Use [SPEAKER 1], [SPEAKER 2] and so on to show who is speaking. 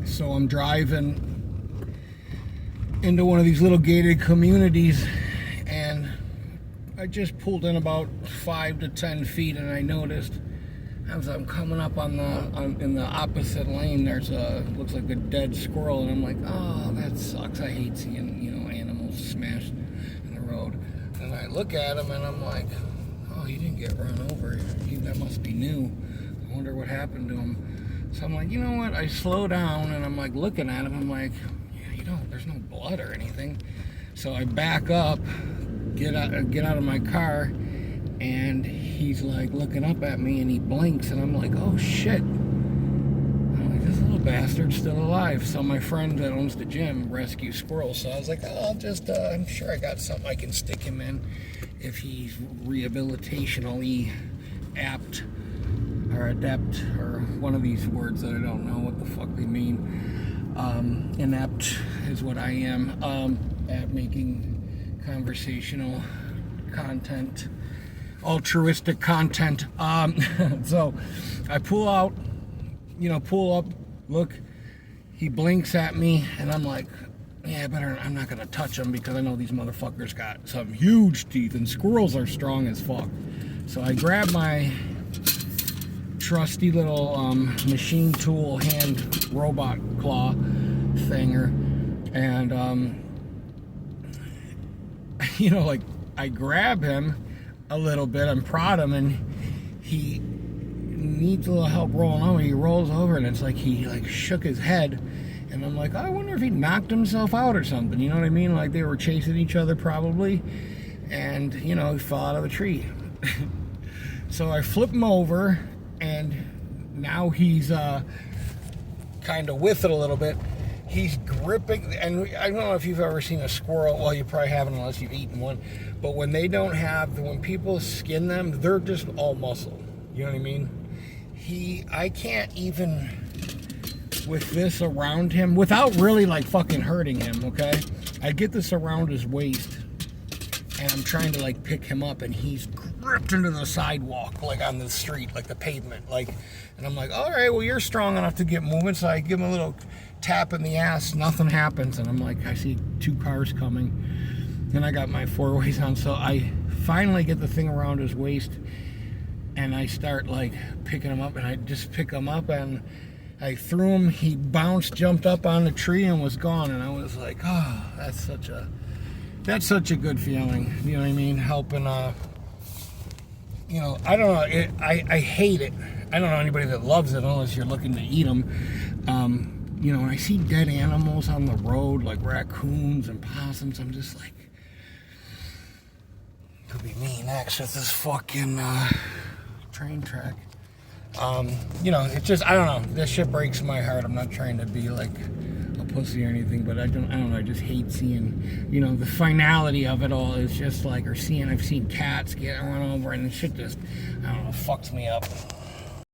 [SPEAKER 1] So I'm driving into one of these little gated communities, and I just pulled in about 5 to 10 feet, and I noticed as I'm coming up in the opposite lane, there's looks like a dead squirrel, and I'm like, oh, that sucks. I hate seeing, animals smashed in the road. And I look at him, and I'm like, oh, he didn't get run over. That must be new. I wonder what happened to him. So I'm like, you know what? I slow down, and I'm like looking at him. I'm like, yeah, there's no blood or anything. So I back up, get out of my car, and he's like looking up at me, and he blinks, and I'm like, oh shit. I'm like, this little bastard's still alive. So my friend that owns the gym rescues squirrels. So I was like, oh, I'll just, I'm sure I got something I can stick him in if he's rehabilitationally apt or adept, or one of these words that I don't know what the fuck they mean. Inept is what I am at making conversational content, altruistic content. So I pull up, look, he blinks at me, and I'm like, yeah, I'm not gonna touch him because I know these motherfuckers got some huge teeth, and squirrels are strong as fuck. So I grab my trusty little machine tool hand robot claw thinger, and I grab him a little bit and prod him, and he needs a little help rolling over. He rolls over, and it's like he shook his head, and I'm like, I wonder if he knocked himself out or something. You know what I mean? Like they were chasing each other probably, and he fell out of the tree. So I flip him over, and now he's kind of with it a little bit. He's gripping, and I don't know if you've ever seen a squirrel. Well, you probably haven't unless you've eaten one. But when people skin them, they're just all muscle. You know what I mean? I can't even, with this around him, without really fucking hurting him, okay? I get this around his waist, and I'm trying to pick him up, and he's gripped into the sidewalk, on the street, the pavement, and I'm like, all right, well, you're strong enough to get moving. So I give him a little tap in the ass, nothing happens, and I'm like, I see 2 cars coming, and I got my 4-ways on. So I finally get the thing around his waist, and I start picking him up, and I just pick him up, and I threw him. He bounced, jumped up on the tree, and was gone. And I was like, oh, that's such a good feeling. You know what I mean? Helping, I don't know. I hate it. I don't know anybody that loves it unless you're looking to eat them. When I see dead animals on the road, like raccoons and possums, I'm just like, could be me next with this fucking train track. It's just, I don't know. This shit breaks my heart. I'm not trying to be a pussy or anything, but I don't know. I just hate seeing, the finality of it all is just I've seen cats get run over, and the shit just, I don't know, fucks me up.